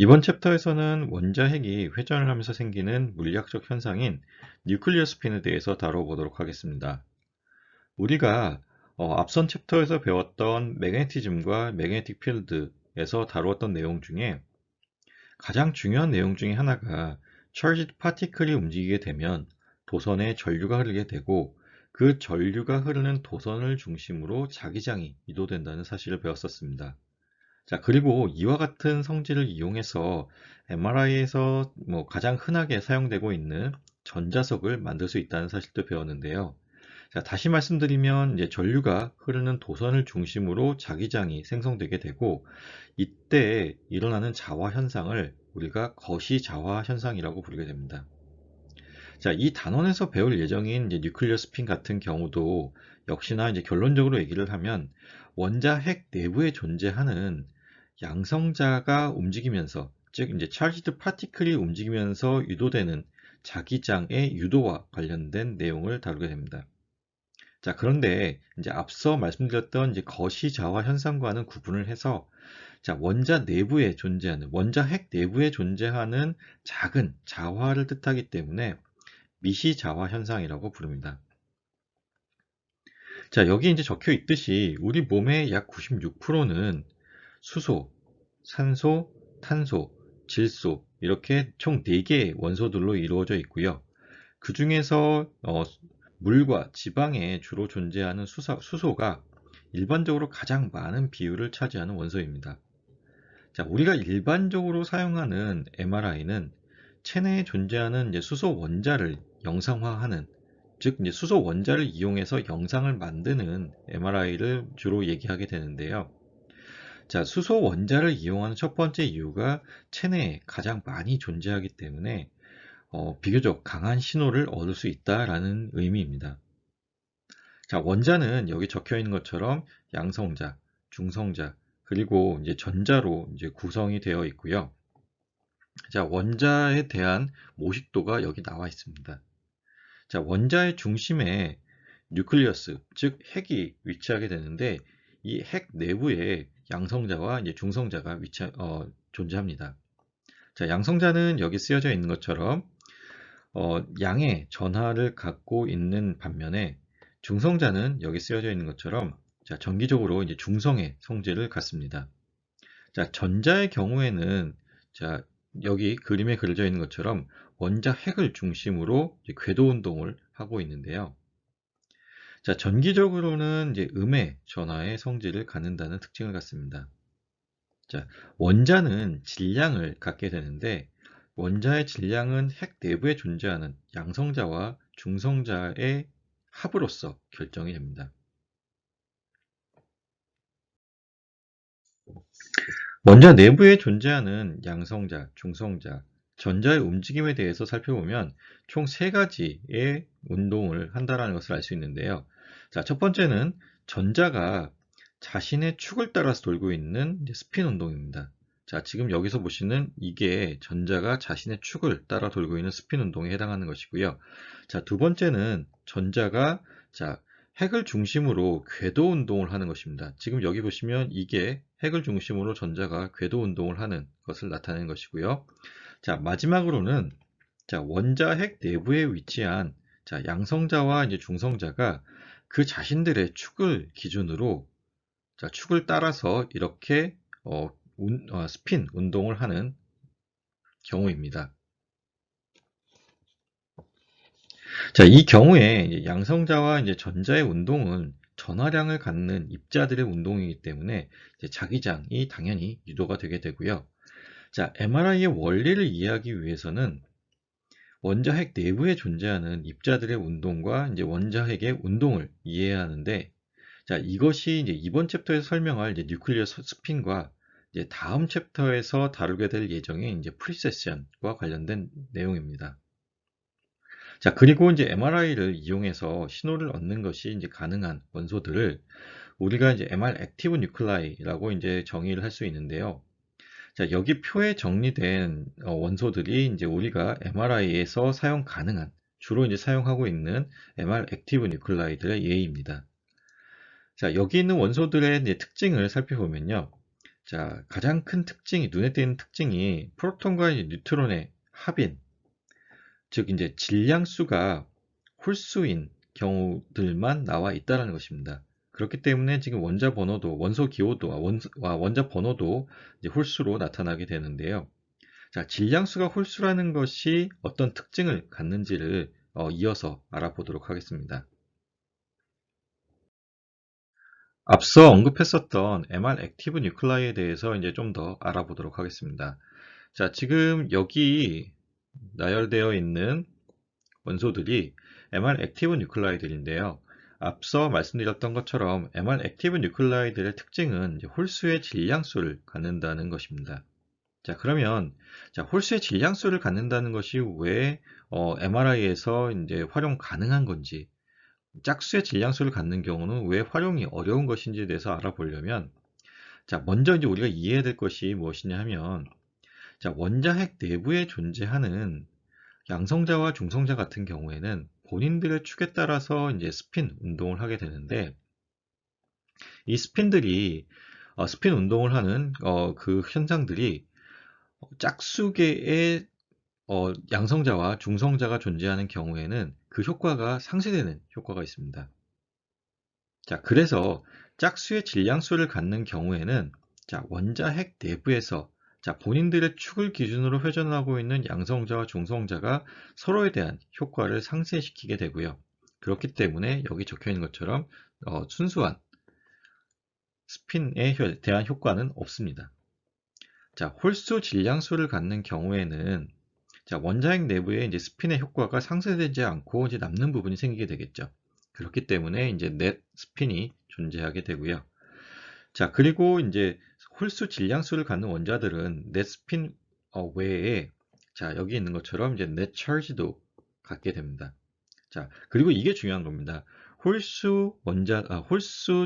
이번 챕터에서는 원자핵이 회전을 하면서 생기는 물리학적 현상인 뉴클리어 스핀에 대해서 다뤄보도록 하겠습니다. 우리가 앞선 챕터에서 배웠던 매그네티즘과 매그네틱 필드에서 다루었던 내용 중에 가장 중요한 내용 중에 하나가 charged particle이 움직이게 되면 도선에 전류가 흐르게 되고 그 전류가 흐르는 도선을 중심으로 자기장이 유도된다는 사실을 배웠었습니다. 자, 그리고 이와 같은 성질을 이용해서 MRI에서 가장 흔하게 사용되고 있는 전자석을 만들 수 있다는 사실도 배웠는데요. 자, 다시 말씀드리면 이제 전류가 흐르는 도선을 중심으로 자기장이 생성되게 되고 이때 일어나는 자화 현상을 우리가 거시자화 현상이라고 부르게 됩니다. 자, 이 단원에서 배울 예정인 이제 뉴클리어 스핀 같은 경우도 역시나 이제 결론적으로 얘기를 하면 원자 핵 내부에 존재하는 양성자가 움직이면서, 즉 이제 charged particle이 움직이면서 유도되는 자기장의 유도와 관련된 내용을 다루게 됩니다. 자, 그런데 이제 앞서 말씀드렸던 이제 거시자화 현상과는 구분을 해서 자, 원자 내부에 존재하는, 원자 핵 내부에 존재하는 작은 자화를 뜻하기 때문에 미시자화 현상이라고 부릅니다. 자, 여기 이제 적혀 있듯이 우리 몸의 약 96%는 수소, 산소, 탄소, 질소 이렇게 총 4개의 원소들로 이루어져 있고요. 그 중에서 물과 지방에 주로 존재하는 수소가 일반적으로 가장 많은 비율을 차지하는 원소입니다. 자, 우리가 일반적으로 사용하는 MRI는 체내에 존재하는 이제 수소 원자를 영상화하는, 즉 이제 수소 원자를 이용해서 영상을 만드는 MRI를 주로 얘기하게 되는데요. 자, 수소 원자를 이용하는 첫 번째 이유가 체내에 가장 많이 존재하기 때문에 비교적 강한 신호를 얻을 수 있다라는 의미입니다. 자, 원자는 여기 적혀 있는 것처럼 양성자, 중성자, 그리고 이제 전자로 이제 구성이 되어 있고요. 자, 원자에 대한 모식도가 여기 나와 있습니다. 자, 원자의 중심에 뉴클리어스, 즉 핵이 위치하게 되는데 이 핵 내부에 양성자와 이제 중성자가 존재합니다. 자, 양성자는 여기 쓰여져 있는 것처럼 양의 전하를 갖고 있는 반면에 중성자는 여기 쓰여져 있는 것처럼 자, 정기적으로 이제 중성의 성질을 갖습니다. 자, 전자의 경우에는 자, 여기 그림에 그려져 있는 것처럼 원자 핵을 중심으로 이제 궤도 운동을 하고 있는데요. 자, 전기적으로는 이제 음의 전하의 성질을 갖는다는 특징을 갖습니다. 자, 원자는 질량을 갖게 되는데 원자의 질량은 핵 내부에 존재하는 양성자와 중성자의 합으로서 결정이 됩니다. 원자 내부에 존재하는 양성자, 중성자, 전자의 움직임에 대해서 살펴보면 총 3가지의 운동을 한다는 것을 알 수 있는데요. 자, 첫 번째는 전자가 자신의 축을 따라서 돌고 있는 스핀 운동입니다. 자, 지금 여기서 보시는 이게 전자가 자신의 축을 따라 돌고 있는 스핀 운동에 해당하는 것이고요. 자, 두 번째는 전자가 핵을 중심으로 궤도 운동을 하는 것입니다. 지금 여기 보시면 이게 핵을 중심으로 전자가 궤도 운동을 하는 것을 나타내는 것이고요. 자, 마지막으로는 원자 핵 내부에 위치한 양성자와 이제 중성자가 그 자신들의 축을 기준으로 축을 따라서 이렇게 스핀 운동을 하는 경우입니다. 자, 이 경우에 이제 양성자와 이제 전자의 운동은 전하량을 갖는 입자들의 운동이기 때문에 이제 자기장이 당연히 유도가 되게 되고요. 자, MRI의 원리를 이해하기 위해서는 원자 핵 내부에 존재하는 입자들의 운동과 이제 원자 핵의 운동을 이해해야 하는데, 자, 이것이 이제 이번 챕터에서 설명할 이제 뉴클리어 스핀과 이제 다음 챕터에서 다루게 될 예정인 이제 프리세션과 관련된 내용입니다. 자, 그리고 이제 MRI를 이용해서 신호를 얻는 것이 이제 가능한 원소들을 우리가 이제 MR 액티브 뉴클라이라고 이제 정의를 할 수 있는데요. 자, 여기 표에 정리된 원소들이 이제 우리가 MRI에서 사용 가능한, 주로 이제 사용하고 있는 MR 액티브 뉴클라이들의 예입니다. 자, 여기 있는 원소들의 이제 특징을 살펴보면요. 자, 가장 큰 특징이, 눈에 띄는 특징이 프로톤과 이제 뉴트론의 합인, 즉 이제 질량수가 홀수인 경우들만 나와 있다는 것입니다. 그렇기 때문에 지금 원자 번호도, 원소 기호도, 원자 번호도 이제 홀수로 나타나게 되는데요. 자, 질량수가 홀수라는 것이 어떤 특징을 갖는지를 이어서 알아보도록 하겠습니다. 앞서 언급했었던 MR 액티브 뉴클라이에 대해서 이제 좀 더 알아보도록 하겠습니다. 자, 지금 여기 나열되어 있는 원소들이 MR 액티브 뉴클라이들인데요. 앞서 말씀드렸던 것처럼 MR 액티브 뉴클라이들의 특징은 이제 홀수의 질량수를 갖는다는 것입니다. 자, 그러면 자, 홀수의 질량수를 갖는다는 것이 왜 MRI에서 이제 활용 가능한 건지, 짝수의 질량수를 갖는 경우는 왜 활용이 어려운 것인지에 대해서 알아보려면, 자, 먼저 이제 우리가 이해해야 될 것이 무엇이냐 하면, 자, 원자핵 내부에 존재하는 양성자와 중성자 같은 경우에는 본인들의 축에 따라서 이제 스핀 운동을 하게 되는데, 이 스핀들이 스핀 운동을 하는 그 현상들이 짝수계의 양성자와 중성자가 존재하는 경우에는 그 효과가 상쇄되는 효과가 있습니다. 자, 그래서 짝수의 질량수를 갖는 경우에는 자, 원자핵 내부에서 자, 본인들의 축을 기준으로 회전하고 있는 양성자와 중성자가 서로에 대한 효과를 상쇄시키게 되고요. 그렇기 때문에 여기 적혀 있는 것처럼 순수한 스핀에 대한 효과는 없습니다. 자, 홀수 질량수를 갖는 경우에는 자, 원자핵 내부에 이제 스핀의 효과가 상쇄되지 않고 이제 남는 부분이 생기게 되겠죠. 그렇기 때문에 이제 넷 스핀이 존재하게 되고요. 자, 그리고 이제 홀수 질량수를 갖는 원자들은 넷 스핀 외에 자, 여기 있는 것처럼 이제 넷 차지도 갖게 됩니다. 자, 그리고 이게 중요한 겁니다. 홀수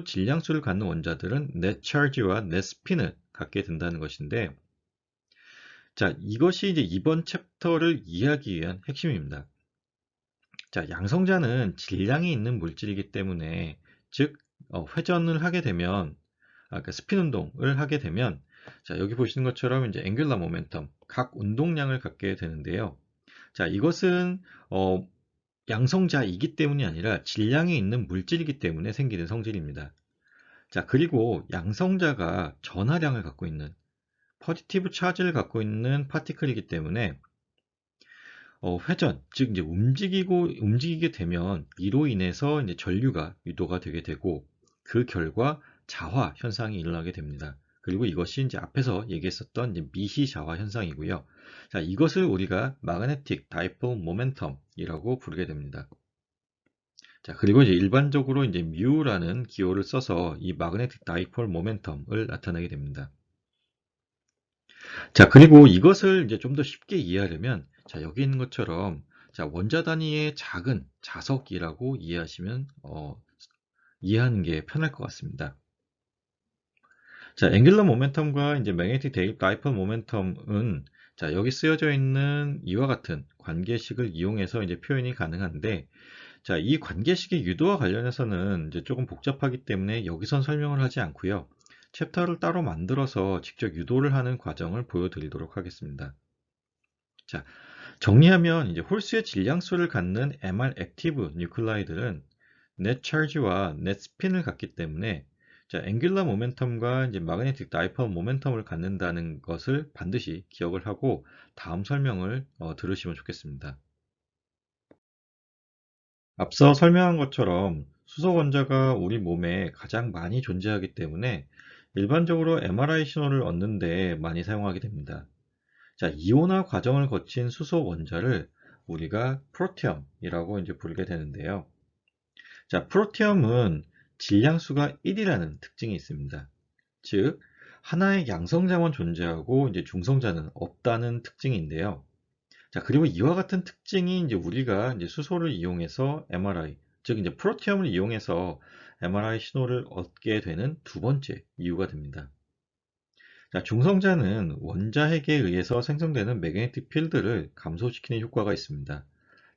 질량수를 갖는 원자들은 넷 차지와 넷 스핀을 갖게 된다는 것인데, 자, 이것이 이제 이번 챕터를 이해하기 위한 핵심입니다. 자, 양성자는 질량이 있는 물질이기 때문에, 즉, 회전을 하게 되면, 그러니까 스핀 운동을 하게 되면, 자, 여기 보시는 것처럼 이제 앵귤러 모멘텀, 각 운동량을 갖게 되는데요. 자, 이것은, 양성자이기 때문이 아니라 질량이 있는 물질이기 때문에 생기는 성질입니다. 자, 그리고 양성자가 전하량을 갖고 있는, 포지티브 차지를 갖고 있는 파티클이기 때문에 회전, 즉 이제 움직이게 되면 이로 인해서 이제 전류가 유도가 되게 되고 그 결과 자화 현상이 일어나게 됩니다. 그리고 이것이 이제 앞에서 얘기했었던 이제 미시 자화 현상이고요. 자, 이것을 우리가 magnetic dipole momentum이라고 부르게 됩니다. 자, 그리고 이제 일반적으로 이제 뮤라는 기호를 써서 이 magnetic dipole momentum을 나타내게 됩니다. 자, 그리고 이것을 이제 좀 더 쉽게 이해하려면, 자, 여기 있는 것처럼, 자, 원자 단위의 작은 자석이라고 이해하시면, 이해하는 게 편할 것 같습니다. 자, 앵귤러 모멘텀과 이제 매그네틱 다이폴 모멘텀은, 자, 여기 쓰여져 있는 이와 같은 관계식을 이용해서 이제 표현이 가능한데, 자, 이 관계식의 유도와 관련해서는 이제 조금 복잡하기 때문에 여기선 설명을 하지 않고요. 챕터를 따로 만들어서 직접 유도를 하는 과정을 보여드리도록 하겠습니다. 자, 정리하면 이제 홀수의 질량수를 갖는 MR 액티브 뉴클라이들은 넷 차지와 넷 스핀을 갖기 때문에 자, 앵귤러 모멘텀과 이제 마그네틱 다이폴 모멘텀을 갖는다는 것을 반드시 기억을 하고 다음 설명을 들으시면 좋겠습니다. 앞서 설명한 것처럼 수소 원자가 우리 몸에 가장 많이 존재하기 때문에 일반적으로 MRI 신호를 얻는 데 많이 사용하게 됩니다. 자, 이온화 과정을 거친 수소 원자를 우리가 프로티엄이라고 이제 부르게 되는데요. 자, 프로티엄은 질량수가 1이라는 특징이 있습니다. 즉, 하나의 양성자만 존재하고 이제 중성자는 없다는 특징인데요. 자, 그리고 이와 같은 특징이 이제 우리가 이제 수소를 이용해서 MRI, 즉 이제 프로티엄을 이용해서 MRI 신호를 얻게 되는 두 번째 이유가 됩니다. 자, 중성자는 원자핵에 의해서 생성되는 매그네틱 필드를 감소시키는 효과가 있습니다.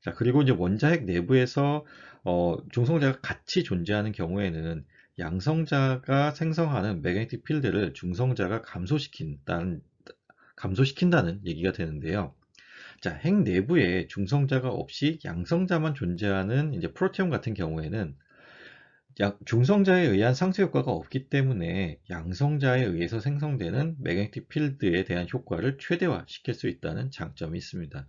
자, 그리고 이제 원자핵 내부에서 중성자가 같이 존재하는 경우에는 양성자가 생성하는 매그네틱 필드를 중성자가 감소시킨다는 얘기가 되는데요. 자, 핵 내부에 중성자가 없이 양성자만 존재하는 이제 프로티움 같은 경우에는 중성자에 의한 상쇄 효과가 없기 때문에 양성자에 의해서 생성되는 매그네틱 필드에 대한 효과를 최대화시킬 수 있다는 장점이 있습니다.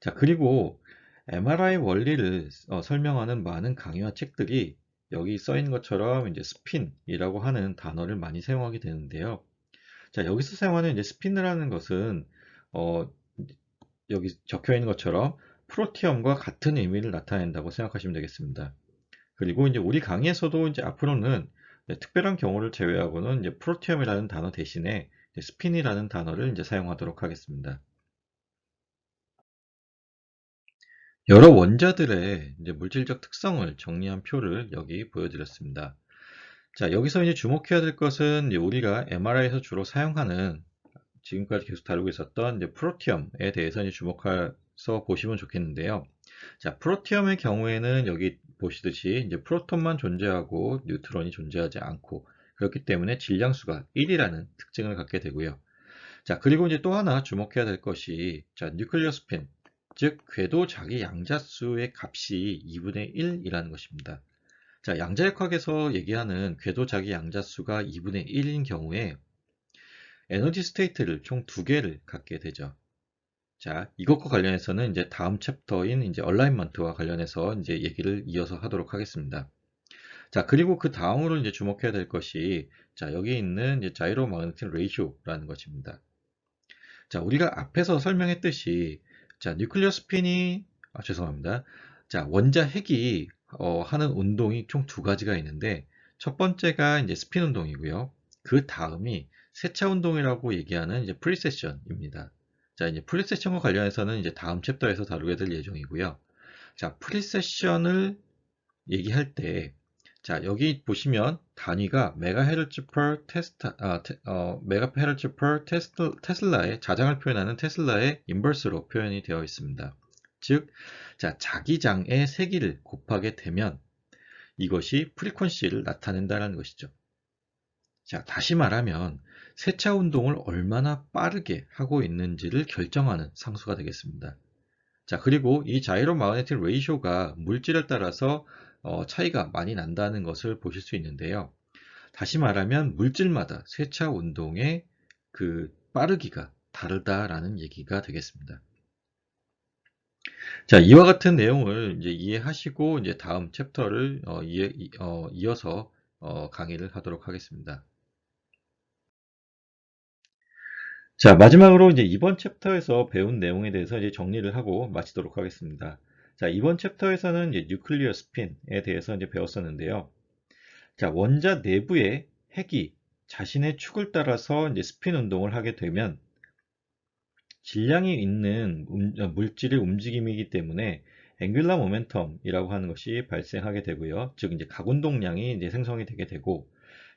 자, 그리고 MRI 원리를 설명하는 많은 강의와 책들이 여기 써 있는 것처럼 이제 스핀이라고 하는 단어를 많이 사용하게 되는데요. 자, 여기서 사용하는 이제 스핀이라는 것은 어, 여기 적혀 있는 것처럼 프로티엄과 같은 의미를 나타낸다고 생각하시면 되겠습니다. 그리고 이제 우리 강의에서도 이제 앞으로는 특별한 경우를 제외하고는 이제 프로티엄이라는 단어 대신에 스핀이라는 단어를 이제 사용하도록 하겠습니다. 여러 원자들의 이제 물질적 특성을 정리한 표를 여기 보여드렸습니다. 자, 여기서 이제 주목해야 될 것은 이제 우리가 MRI에서 주로 사용하는 지금까지 계속 다루고 있었던 이제 프로티엄에 대해서 이제 주목해서 보시면 좋겠는데요. 자, 프로티엄의 경우에는 여기 보시듯이 이제 프로톤만 존재하고 뉴트론이 존재하지 않고 그렇기 때문에 질량수가 1이라는 특징을 갖게 되고요. 자, 그리고 이제 또 하나 주목해야 될 것이 자, 뉴클리어 스핀, 즉 궤도 자기 양자수의 값이 2분의 1이라는 것입니다. 자, 양자역학에서 얘기하는 궤도 자기 양자수가 2분의 1인 경우에 에너지 스테이트를 총 2개를 갖게 되죠. 자, 이것과 관련해서는 이제 다음 챕터인 이제 얼라인먼트와 관련해서 이제 얘기를 이어서 하도록 하겠습니다. 자, 그리고 그 다음으로 이제 주목해야 될 것이 자, 여기 있는 이제 자이로 마그네틱 레이쇼라는 것입니다. 자, 우리가 앞에서 설명했듯이 자, 뉴클리어 스핀이 죄송합니다. 자, 원자 핵이 하는 운동이 총 2가지가 있는데 첫 번째가 이제 스핀 운동이고요. 그 다음이 세차 운동이라고 얘기하는 이제 프리세션입니다. 자, 이제 프리세션과 관련해서는 이제 다음 챕터에서 다루게 될 예정이고요. 자, 프리세션을 얘기할 때 자, 여기 보시면 단위가 메가헤르츠 per 메가헤르츠 per 테슬라의 자장을 표현하는 테슬라의 인버스로 표현이 되어 있습니다. 즉, 자, 자기장의 세기를 곱하게 되면 이것이 프리퀀시를 나타낸다는 것이죠. 자, 다시 말하면 세차 운동을 얼마나 빠르게 하고 있는지를 결정하는 상수가 되겠습니다. 자, 그리고 이 자이로 마그네틱 레이쇼가 물질에 따라서 차이가 많이 난다는 것을 보실 수 있는데요. 다시 말하면 물질마다 세차 운동의 그 빠르기가 다르다라는 얘기가 되겠습니다. 자, 이와 같은 내용을 이제 이해하시고 이제 다음 챕터를 이어서 강의를 하도록 하겠습니다. 자, 마지막으로 이제 이번 챕터에서 배운 내용에 대해서 이제 정리를 하고 마치도록 하겠습니다. 자, 이번 챕터에서는 이제 뉴클리어 스핀에 대해서 이제 배웠었는데요. 자, 원자 내부의 핵이 자신의 축을 따라서 이제 스핀 운동을 하게 되면 질량이 있는 물질의 움직임이기 때문에 앵귤러 모멘텀이라고 하는 것이 발생하게 되고요. 즉 이제 각운동량이 이제 생성이 되게 되고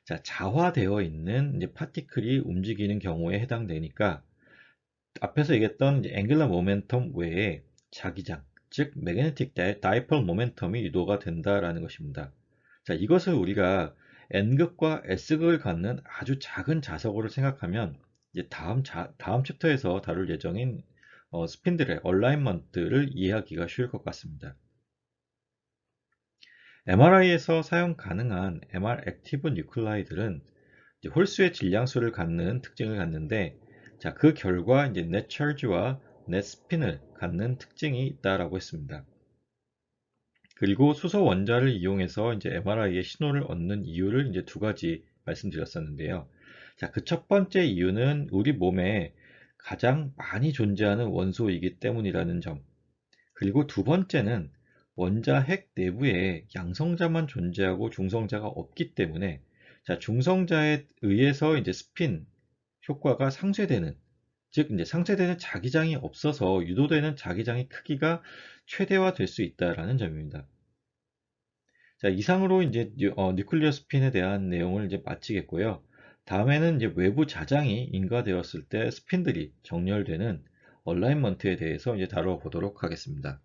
자, 자화되어 있는 이제 파티클이 움직이는 경우에 해당되니까 앞에서 얘기했던 앵귤러 모멘텀 외에 자기장, 즉 매그네틱 다이폴 모멘텀이 유도가 된다라는 것입니다. 자, 이것을 우리가 N극과 S극을 갖는 아주 작은 자석으로 생각하면 이제 다음 챕터에서 다룰 예정인 스핀들의 얼라인먼트를 이해하기가 쉬울 것 같습니다. MRI에서 사용 가능한 MR 액티브 뉴클라이들은 홀수의 질량수를 갖는 특징을 갖는데 자, 그 결과 이제 net charge와 net spin을 갖는 특징이 있다라고 했습니다. 그리고 수소 원자를 이용해서 이제 MRI의 신호를 얻는 이유를 이제 2가지 말씀드렸었는데요. 자, 그 첫 번째 이유는 우리 몸에 가장 많이 존재하는 원소이기 때문이라는 점. 그리고 두 번째는 원자 핵 내부에 양성자만 존재하고 중성자가 없기 때문에 자, 중성자에 의해서 이제 스핀 효과가 상쇄되는 즉 이제 상쇄되는 자기장이 없어서 유도되는 자기장의 크기가 최대화될 수 있다라는 점입니다. 자, 이상으로 이제 뉴클리어 스핀에 대한 내용을 이제 마치겠고요. 다음에는 이제 외부 자장이 인가되었을 때 스핀들이 정렬되는 얼라인먼트에 대해서 이제 다뤄보도록 하겠습니다.